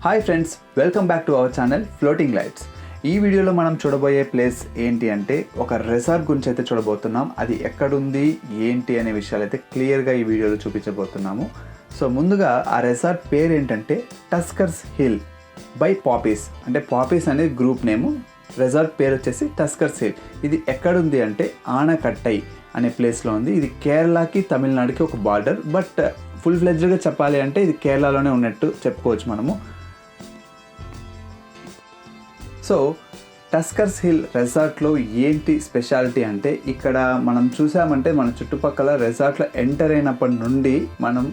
Hi friends, welcome back to our channel floating lights. ఈ వీడియోలో మనం చూడబోయే ప్లేస్ ఏంటి అంటే ఒక రిసార్ట్ గురించి అయితే చూడబోతున్నాం. అది ఎక్కడుంది ఏంటి అనే విషయాలు అయితే క్లియర్గా ఈ వీడియోలో చూపించబోతున్నాము. సో ముందుగా ఆ రిసార్ట్ పేరు ఏంటంటే టస్కర్స్ హిల్ బై పాపీస్. అంటే పాపీస్ అనేది గ్రూప్ నేము, రిసార్ట్ పేరు వచ్చేసి టస్కర్స్ హిల్. ఇది ఎక్కడుంది అంటే ఆనకట్టై అనే ప్లేస్లో ఉంది. ఇది కేరళకి తమిళనాడుకి ఒక బార్డర్, బట్ ఫుల్ ఫ్లెడ్జ్డ్గా చెప్పాలి అంటే ఇది కేరళలోనే ఉన్నట్టు చెప్పుకోవచ్చు మనము. సో టస్కర్స్ హిల్ రిసార్ట్లో ఏంటి స్పెషాలిటీ అంటే ఇక్కడ మనం చూసామంటే మన చుట్టుపక్కల రిసార్ట్లో ఎంటర్ అయినప్పటి నుండి మనం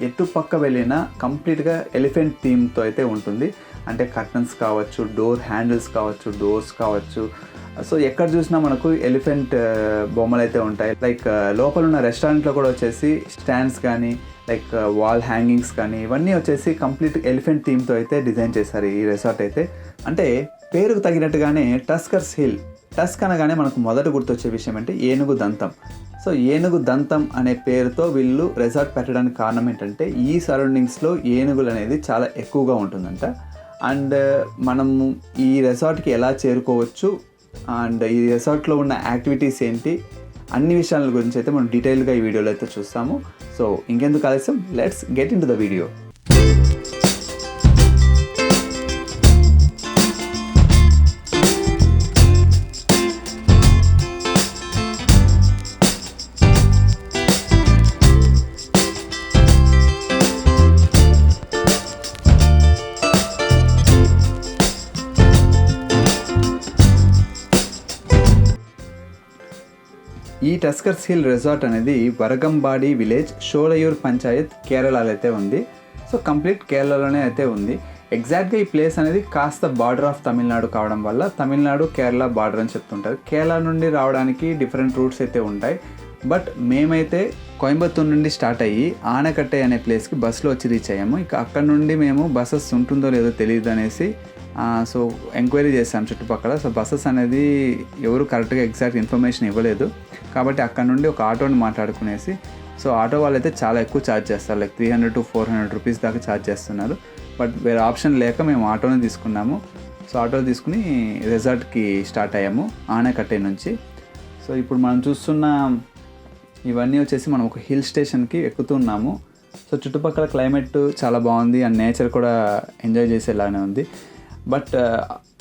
ఎటుపక్క వెళ్ళినా కంప్లీట్గా ఎలిఫెంట్ థీమ్తో అయితే ఉంటుంది. అంటే కర్టన్స్ కావచ్చు, డోర్ హ్యాండిల్స్ కావచ్చు, డోర్స్ కావచ్చు. సో ఎక్కడ చూసినా మనకు ఎలిఫెంట్ బొమ్మలు అయితే ఉంటాయి. లైక్ లోపల ఉన్న రెస్టారెంట్లో కూడా వచ్చేసి స్టాండ్స్ కానీ లైక్ వాల్ హ్యాంగింగ్స్ కానీ ఇవన్నీ వచ్చేసి కంప్లీట్ ఎలిఫెంట్ థీమ్తో అయితే డిజైన్ చేశారు ఈ రిసార్ట్ అయితే. అంటే పేరుకు తగినట్టుగానే టస్కర్స్ హిల్, టస్క్ అనగానే మనకు మొదట గుర్తొచ్చే విషయం అంటే ఏనుగు దంతం. సో ఏనుగు దంతం అనే పేరుతో వీళ్ళు రిసార్ట్ పెట్టడానికి కారణం ఏంటంటే ఈ సరౌండింగ్స్లో ఏనుగులు అనేది చాలా ఎక్కువగా ఉంటుందంట. అండ్ మనము ఈ రిసార్ట్కి ఎలా చేరుకోవచ్చు అండ్ ఈ రిసార్ట్లో ఉన్న యాక్టివిటీస్ ఏంటి అన్ని విషయాల గురించి అయితే మనం డీటెయిల్గా ఈ వీడియోలో అయితే చూస్తాము. సో ఇంకెందుకు ఆలస్యం, let's get in to the video. ఈ టస్కర్స్ హిల్ రిసార్ట్ అనేది వరగంబాడి విలేజ్, షోలయూర్ పంచాయత్, కేరళలో అయితే ఉంది. సో కంప్లీట్ కేరళలోనే అయితే ఉంది. ఎగ్జాక్ట్గా ఈ ప్లేస్ అనేది కాస్త బార్డర్ ఆఫ్ తమిళనాడు కావడం వల్ల తమిళనాడు కేరళ బార్డర్ అని చెప్తుంటారు. కేరళ నుండి రావడానికి డిఫరెంట్ రూట్స్ అయితే ఉంటాయి. బట్ మేమైతే కోయంబత్తూరు నుండి స్టార్ట్ అయ్యి ఆనకట్టే అనే ప్లేస్కి బస్సులో వచ్చి రీచ్ అయ్యాము. ఇక అక్కడ నుండి మేము బస్సెస్ ఉంటుందో లేదో తెలియదు అనేసి సో ఎంక్వైరీ చేసాం చుట్టుపక్కల. సో బస్సెస్ అనేది ఎవరు కరెక్ట్గా ఎగ్జాక్ట్ ఇన్ఫర్మేషన్ ఇవ్వలేదు. కాబట్టి అక్కడ నుండి ఒక ఆటోని మాట్లాడుకునేసి, సో ఆటో వాళ్ళు అయితే చాలా ఎక్కువ ఛార్జ్ చేస్తారు, లైక్ 300 to 400 రూపీస్ దాకా ఛార్జ్ చేస్తున్నారు. బట్ వేరే ఆప్షన్ లేక మేము ఆటోని తీసుకున్నాము. సో ఆటో తీసుకుని రిసార్ట్కి స్టార్ట్ అయ్యాము ఆనకట్టే నుంచి. సో ఇప్పుడు మనం చూస్తున్న ఇవన్నీ వచ్చేసి మనం ఒక హిల్ స్టేషన్కి ఎక్కుతున్నాము. సో చుట్టుపక్కల క్లైమేట్ చాలా బాగుంది అండ్ నేచర్ కూడా ఎంజాయ్ చేసేలానే ఉంది. బట్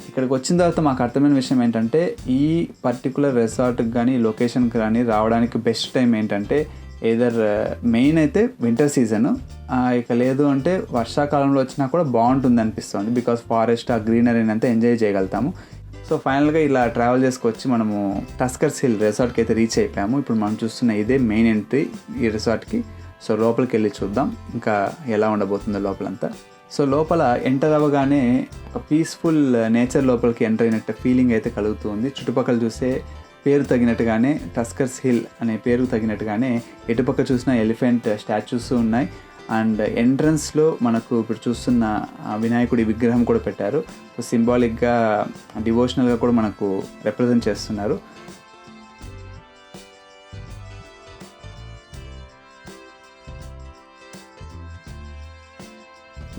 ఇక్కడికి వచ్చిన తర్వాత మాకు అర్థమైన విషయం ఏంటంటే ఈ పర్టికులర్ రిసార్ట్కి కానీ లొకేషన్కి కానీ రావడానికి బెస్ట్ టైం ఏంటంటే ఏదర్ మెయిన్ అయితే వింటర్ సీజను, ఇక లేదు అంటే వర్షాకాలంలో వచ్చినా కూడా బాగుంటుంది అనిపిస్తుంది. బికాస్ ఫారెస్ట్ ఆ గ్రీనరీని అంతా ఎంజాయ్ చేయగలుగుతాము. సో ఫైనల్గా ఇలా ట్రావెల్ చేసుకొచ్చి మనము టస్కర్స్ హిల్ రిసార్ట్కి అయితే రీచ్ అయిపోయాము. ఇప్పుడు మనం చూస్తున్న ఇదే మెయిన్ ఎంట్రీ ఈ రిసార్ట్కి. సో లోపలికి వెళ్ళి చూద్దాం ఇంకా ఎలా ఉండబోతుందో లోపలంతా. సో లోపల ఎంటర్ అవ్వగానే ఒక పీస్ఫుల్ నేచర్ లోపలికి ఎంటర్ అయినట్టు ఫీలింగ్ అయితే కలుగుతుంది. చుట్టుపక్కల చూసే పేరు తగినట్టుగానే టస్కర్స్ హిల్ అనే పేరు తగినట్టుగానే ఎటుపక్క చూసిన ఎలిఫెంట్ స్టాచ్యూస్ ఉన్నాయి. అండ్ ఎంట్రన్స్లో మనకు ఇప్పుడు చూస్తున్న వినాయకుడి విగ్రహం కూడా పెట్టారు. సో సింబాలిక్గా డివోషనల్గా కూడా మనకు రిప్రజెంట్ చేస్తున్నారు.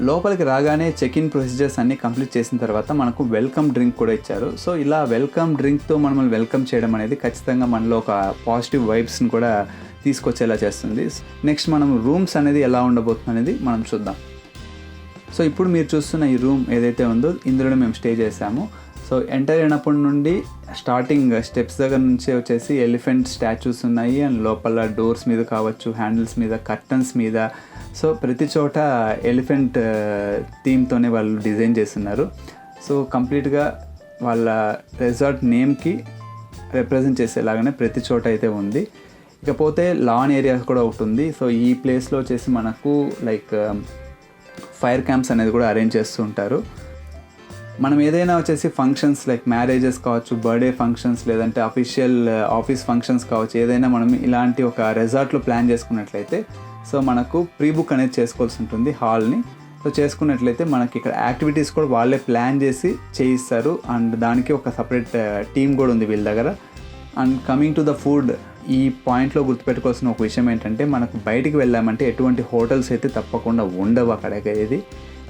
లోపలికి రాగానే చెక్ ఇన్ ప్రొసీజర్స్ అన్నీ కంప్లీట్ చేసిన తర్వాత మనకు వెల్కమ్ డ్రింక్ కూడా ఇచ్చారు. సో ఇలా వెల్కమ్ డ్రింక్తో మనల్ని వెల్కమ్ చేయడం అనేది ఖచ్చితంగా మనలో ఒక పాజిటివ్ వైబ్స్ని కూడా తీసుకొచ్చేలా చేస్తుంది. నెక్స్ట్ మనం రూమ్స్ అనేది ఎలా ఉండబోతుంది అనేది మనం చూద్దాం. సో ఇప్పుడు మీరు చూస్తున్న ఈ రూమ్ ఏదైతే ఉందో ఇందులోనే మేము స్టే చేసాము. సో ఎంటర్ అయినప్పటి నుండి స్టార్టింగ్ స్టెప్స్ దగ్గర నుంచి వచ్చేసి ఎలిఫెంట్ స్టాచ్యూస్ ఉన్నాయి. అండ్ లోపల డోర్స్ మీద కావచ్చు, హ్యాండిల్స్ మీద, కర్టన్స్ మీద, సో ప్రతి చోట ఎలిఫెంట్ థీమ్తోనే వాళ్ళు డిజైన్ చేస్తున్నారు. సో కంప్లీట్గా వాళ్ళ రిసార్ట్ నేమ్కి రిప్రజెంట్ చేసేలాగానే ప్రతి చోట అయితే ఉంది. ఇకపోతే లాన్ ఏరియాస్ కూడా ఒకటి ఉంది. సో ఈ ప్లేస్లో వచ్చేసి మనకు లైక్ ఫైర్ క్యాంప్స్ అనేది కూడా అరేంజ్ చేస్తూ ఉంటారు. మనం ఏదైనా వచ్చేసి ఫంక్షన్స్ లైక్ మ్యారేజెస్ కావచ్చు, బర్త్డే ఫంక్షన్స్, లేదంటే అఫీషియల్ ఆఫీస్ ఫంక్షన్స్ కావచ్చు, ఏదైనా మనం ఇలాంటి ఒక రిసార్ట్లో ప్లాన్ చేసుకున్నట్లయితే సో మనకు ప్రీ బుక్ అనేది చేసుకోవాల్సి ఉంటుంది హాల్ని. సో చేసుకున్నట్లయితే మనకి ఇక్కడ యాక్టివిటీస్ కూడా వాళ్ళే ప్లాన్ చేసి చేయిస్తారు. అండ్ దానికి ఒక సపరేట్ టీమ్ కూడా ఉంది వీళ్ళ దగ్గర. And coming to the food, ఈ పాయింట్లో గుర్తుపెట్టుకోవాల్సిన ఒక విషయం ఏంటంటే మనకు బయటికి వెళ్ళామంటే ఎటువంటి హోటల్స్ అయితే తప్పకుండా ఉండవు అక్కడ. ఇది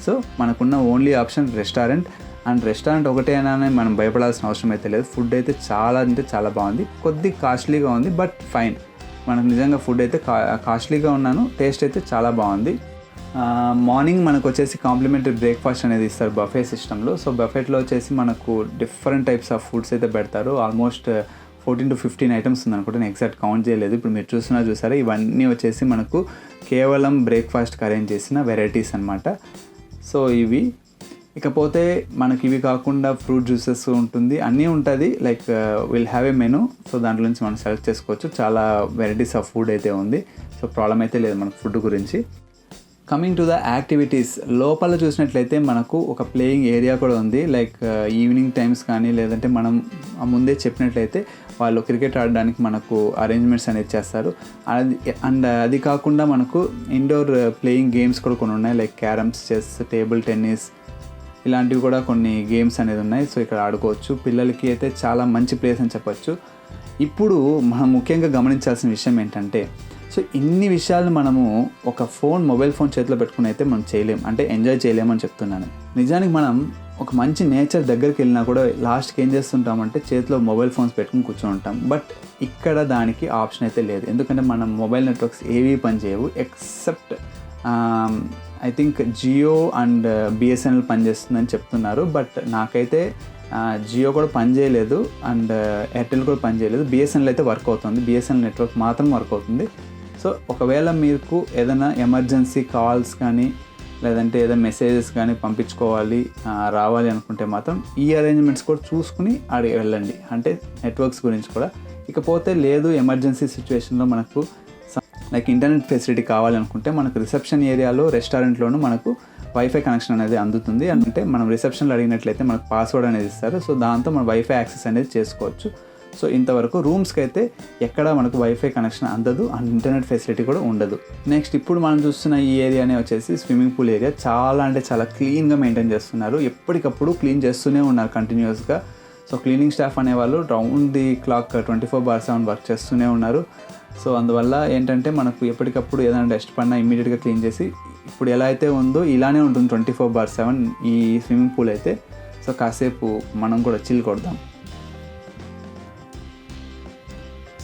సో మనకున్న only option restaurant. And restaurant ఒకటేనా అని మనం భయపడాల్సిన అవసరం అయితే లేదు. ఫుడ్ అయితే చాలా అంటే చాలా బాగుంది. కొద్ది కాస్ట్లీగా ఉంది, బట్ ఫైన్. మనకు నిజంగా ఫుడ్ అయితే కాస్ట్లీగా ఉన్నాను, టేస్ట్ అయితే చాలా బాగుంది. మార్నింగ్ మనకు వచ్చేసి కాంప్లిమెంటరీ బ్రేక్ఫాస్ట్ అనేది ఇస్తారు బఫే సిస్టంలో. సో బఫెట్లో వచ్చేసి మనకు డిఫరెంట్ టైప్స్ ఆఫ్ ఫుడ్స్ అయితే పెడతారు. ఆల్మోస్ట్ 14 to 15 ఐటమ్స్ ఉంది అనుకుంటే, నేను ఎగ్జాక్ట్ కౌంట్ చేయలేదు. ఇప్పుడు మీరు చూసారా, ఇవన్నీ వచ్చేసి మనకు కేవలం బ్రేక్ఫాస్ట్కి అరేంజ్ చేసిన వెరైటీస్ అనమాట. సో ఇవి, ఇకపోతే మనకి ఇవి కాకుండా ఫ్రూట్ జ్యూసెస్ ఉంటుంది, అన్నీ ఉంటుంది. Like will have a menu. So దాంట్లో నుంచి మనం సెలెక్ట్ చేసుకోవచ్చు. చాలా వెరైటీస్ ఆఫ్ ఫుడ్ అయితే ఉంది. సో ప్రాబ్లం అయితే లేదు మనకు ఫుడ్ గురించి. కమింగ్ టు ద యాక్టివిటీస్, లోపల చూసినట్లయితే మనకు ఒక ప్లేయింగ్ ఏరియా కూడా ఉంది. లైక్ ఈవినింగ్ టైమ్స్ కానీ, లేదంటే మనం ముందే చెప్పినట్లయితే వాళ్ళు క్రికెట్ ఆడడానికి మనకు అరేంజ్మెంట్స్ అనేది చేస్తారు. అది కాకుండా మనకు ఇండోర్ ప్లేయింగ్ గేమ్స్ కూడా కొన్ని ఉన్నాయి. Like carroms, chess, table tennis, ఇలాంటివి కూడా కొన్ని గేమ్స్ అనేది ఉన్నాయి. సో ఇక్కడ ఆడుకోవచ్చు. పిల్లలకి అయితే చాలా మంచి ప్లేస్ అని చెప్పచ్చు. ఇప్పుడు మనం ముఖ్యంగా గమనించాల్సిన విషయం ఏంటంటే, సో ఇన్ని విషయాలు మనము ఒక మొబైల్ ఫోన్ చేతిలో పెట్టుకుని అయితే మనం చేయలేం, అంటే ఎంజాయ్ చేయలేమని చెప్తున్నాను. నిజానికి మనం ఒక మంచి నేచర్ దగ్గరికి వెళ్ళినా కూడా లాస్ట్కి ఏం చేస్తుంటామంటే చేతిలో మొబైల్ ఫోన్స్ పెట్టుకుని కూర్చొని ఉంటాం. బట్ ఇక్కడ దానికి ఆప్షన్ అయితే లేదు. ఎందుకంటే మనం మొబైల్ నెట్వర్క్స్ ఏవి పనిచేయవు except I think Jio and BSNL పనిచేస్తుందని చెప్తున్నారు. బట్ నాకైతే జియో కూడా పనిచేయలేదు అండ్ ఎయిర్టెల్ కూడా పనిచేయలేదు. బిఎస్ఎన్ఎల్ అయితే వర్క్ అవుతుంది. బిఎస్ఎన్ఎల్ నెట్వర్క్ మాత్రం వర్క్ అవుతుంది. సో ఒకవేళ మీకు ఏదైనా ఎమర్జెన్సీ కాల్స్ కానీ, లేదంటే ఏదైనా మెసేజెస్ కానీ పంపించుకోవాలి రావాలి అనుకుంటే మాత్రం ఈ అరేంజ్మెంట్స్ కూడా చూసుకుని అడిగి వెళ్ళండి, అంటే నెట్వర్క్స్ గురించి కూడా. ఇకపోతే లేదు, ఎమర్జెన్సీ సిచ్యువేషన్లో మనకు లైక్ ఇంటర్నెట్ ఫెసిలిటీ కావాలనుకుంటే మనకు రిసెప్షన్ ఏరియాలో రెస్టారెంట్లోనూ మనకు వైఫై కనెక్షన్ అనేది అందుతుంది. అంటే మనం రిసెప్షన్లో అడిగినట్లయితే మనకు పాస్వర్డ్ అనేది ఇస్తారు. సో దాంతో మనం వైఫై యాక్సెస్ అనేది చేసుకోవచ్చు. సో ఇంతవరకు రూమ్స్కి అయితే ఎక్కడ మనకు వైఫై కనెక్షన్ అందదు అండ్ ఇంటర్నెట్ ఫెసిలిటీ కూడా ఉండదు. నెక్స్ట్ ఇప్పుడు మనం చూస్తున్న ఈ ఏరియానే వచ్చేసి స్విమ్మింగ్ పూల్ ఏరియా. చాలా అంటే చాలా క్లీన్గా మెయింటైన్ చేస్తున్నారు. ఎప్పటికప్పుడు క్లీన్ చేస్తూనే ఉన్నారు కంటిన్యూస్గా. సో క్లీనింగ్ స్టాఫ్ అనేవాళ్ళు రౌండ్ ది క్లాక్ 24/7 వర్క్ చేస్తూనే ఉన్నారు. సో అందువల్ల ఏంటంటే మనకు ఎప్పటికప్పుడు ఏదైనా డస్ట్ పడినా ఇమ్మీడియట్గా క్లీన్ చేసి, ఇప్పుడు ఎలా అయితే ఉందో ఇలానే ఉంటుంది 24/7 ఈ స్విమ్మింగ్ పూల్ అయితే. సో కాసేపు మనం కూడా చిల్ కొడదాం.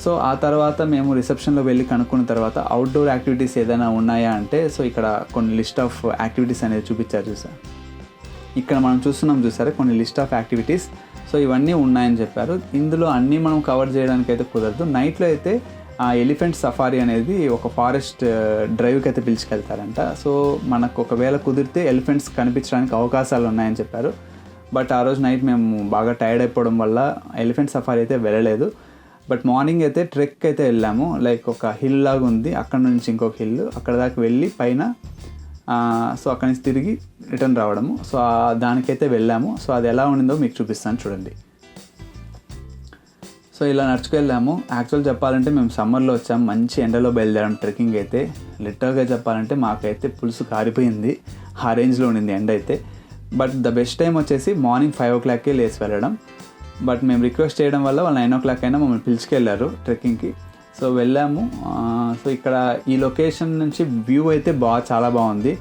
సో ఆ తర్వాత మేము రిసెప్షన్లో వెళ్ళి కనుక్కున్న తర్వాత అవుట్డోర్ యాక్టివిటీస్ ఏదైనా ఉన్నాయా అంటే, సో ఇక్కడ కొన్ని లిస్ట్ ఆఫ్ యాక్టివిటీస్ అనేది చూపించారు ఇక్కడ మనం చూసారా కొన్ని లిస్ట్ ఆఫ్ యాక్టివిటీస్. సో ఇవన్నీ ఉన్నాయని చెప్పారు. ఇందులో అన్నీ మనం కవర్ చేయడానికి అయితే కుదరదు. నైట్లో అయితే ఆ ఎలిఫెంట్ సఫారీ అనేది ఒక ఫారెస్ట్ డ్రైవ్కి అయితే పిలుచుకెళ్తారంట. సో మనకు ఒకవేళ కుదిరితే ఎలిఫెంట్స్ కనిపించడానికి అవకాశాలు ఉన్నాయని చెప్పారు. బట్ ఆ రోజు నైట్ మేము బాగా టైర్డ్ అయిపోవడం వల్ల ఎలిఫెంట్ సఫారీ అయితే వెళ్ళలేదు. బట్ మార్నింగ్ అయితే ట్రెక్ అయితే వెళ్ళాము. లైక్ ఒక హిల్ లాగా ఉంది, అక్కడ నుంచి ఇంకొక హిల్, అక్కడ దాకా వెళ్ళి పైన సో అక్కడి నుంచి తిరిగి రిటర్న్ రావడము. సో దానికైతే వెళ్ళాము. సో అది ఎలా ఉండిందో మీకు చూపిస్తాను చూడండి. సో ఇలా నడుచుకెళ్ళాము. యాక్చువల్ చెప్పాలంటే మేము సమ్మర్లో వచ్చాము, మంచి ఎండలో బయలుదేరాం ట్రెక్కింగ్ అయితే. లిటరల్గా చెప్పాలంటే మాకైతే పులుసు కారిపోయింది, ఆ రేంజ్లో ఉండింది ఎండ అయితే. బట్ ద బెస్ట్ టైం వచ్చేసి మార్నింగ్ 5 o'clockకే లేచి వెళ్ళడం. బట్ మేము రిక్వెస్ట్ చేయడం వల్ల వాళ్ళు 9 o'clock అయినా మమ్మల్ని పిలుచుకెళ్ళారు ట్రెక్కింగ్కి. సో వెళ్ళాము. సో ఇక్కడ ఈ లొకేషన్ నుంచి వ్యూ అయితే చాలా బాగుంది.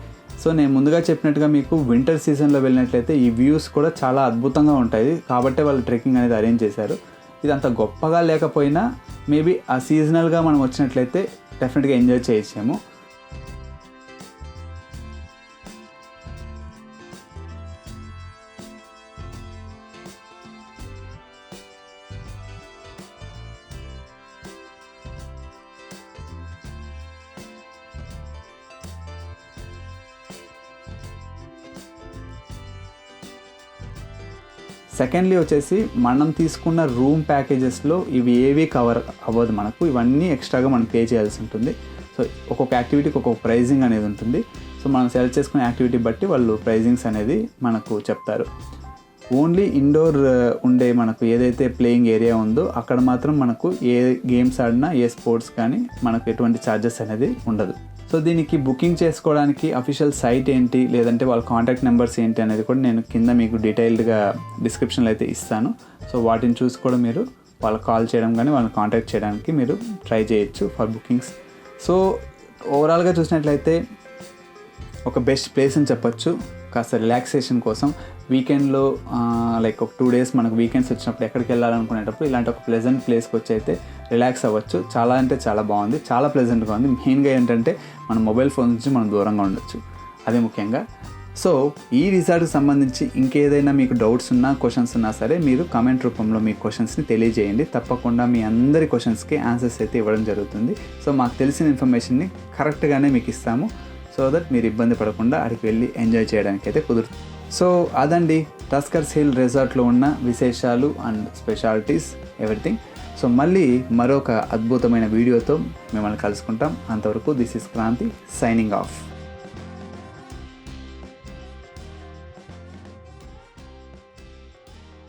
సో నేను ముందుగా చెప్పినట్టుగా మీకు వింటర్ సీజన్లో వెళ్ళినట్లయితే ఈ వ్యూస్ కూడా చాలా అద్భుతంగా ఉంటాయి. కాబట్టి వాళ్ళు ట్రెక్కింగ్ అనేది అరేంజ్ చేశారు. ఇది అంత గొప్పగా లేకపోయినా మేబీ ఆ సీజనల్గా మనం వచ్చినట్లయితే డెఫినెట్గా ఎంజాయ్ చేయొచ్చేమో. సెకండ్లీ వచ్చేసి మనం తీసుకున్న రూమ్ ప్యాకేజెస్లో ఇవి ఏవి కవర్ అవ్వదు మనకు, ఇవన్నీ ఎక్స్ట్రాగా మనం పే చేయాల్సి ఉంటుంది. సో ఒక్కొక్క యాక్టివిటీకి ఒక్కొక్క ప్రైజింగ్ అనేది ఉంటుంది. సో మనం సెలెక్ట్ చేసుకునే యాక్టివిటీ బట్టి వాళ్ళు ప్రైజింగ్స్ అనేది మనకు చెప్తారు. ఓన్లీ ఇండోర్ ఉండే మనకు ఏదైతే ప్లేయింగ్ ఏరియా ఉందో అక్కడ మాత్రం మనకు ఏ గేమ్స్ ఆడినా ఏ స్పోర్ట్స్ కానీ మనకు ఎటువంటి ఛార్జెస్ అనేది ఉండదు. సో దీనికి బుకింగ్ చేసుకోవడానికి అఫీషియల్ సైట్ ఏంటి, లేదంటే వాళ్ళ కాంటాక్ట్ నెంబర్స్ ఏంటి అనేది కూడా నేను కింద మీకు డీటెయిల్డ్గా డిస్క్రిప్షన్లో అయితే ఇస్తాను. సో వాటిని చూసి కూడా మీరు వాళ్ళకి కాల్ చేయడం కానీ వాళ్ళని కాంటాక్ట్ చేయడానికి మీరు ట్రై చేయొచ్చు ఫర్ బుకింగ్స్. సో ఓవరాల్గా చూసినట్లయితే ఒక బెస్ట్ ప్లేస్ అని చెప్పొచ్చు. కాస్త రిలాక్సేషన్ కోసం వీకెండ్లో లైక్ ఒక 2 days మనకు వీకెండ్స్ వచ్చినప్పుడు ఎక్కడికి వెళ్ళాలనుకునేటప్పుడు ఇలాంటి ఒక ప్లెజెంట్ ప్లేస్కి వచ్చి అయితే రిలాక్స్ అవ్వచ్చు. చాలా అంటే చాలా బాగుంది, చాలా ప్లెజెంట్గా ఉంది. మెయిన్గా ఏంటంటే మన మొబైల్ ఫోన్ నుంచి మనం దూరంగా ఉండొచ్చు, అదే ముఖ్యంగా. సో ఈ రిసార్ట్కి సంబంధించి ఇంకేదైనా మీకు డౌట్స్ ఉన్నా, క్వశ్చన్స్ ఉన్నా సరే మీరు కామెంట్ రూపంలో మీ క్వశ్చన్స్ని తెలియజేయండి. తప్పకుండా మీ అందరి క్వశ్చన్స్కి ఆన్సర్స్ అయితే ఇవ్వడం జరుగుతుంది. సో మాకు తెలిసిన ఇన్ఫర్మేషన్ని కరెక్ట్గానే మీకు ఇస్తాము, సో దట్ మీరు ఇబ్బంది పడకుండా అక్కడికి వెళ్ళి ఎంజాయ్ చేయడానికి అయితే కుదురుతుంది. సో అదండి టస్కర్స్ హిల్ రిసార్ట్లో ఉన్న విశేషాలు అండ్ స్పెషాలిటీస్, ఎవ్రీథింగ్. సో మళ్ళీ మరొక అద్భుతమైన వీడియోతో మిమ్మల్ని కలుసుకుంటాం. అంతవరకు this is Kranti signing of.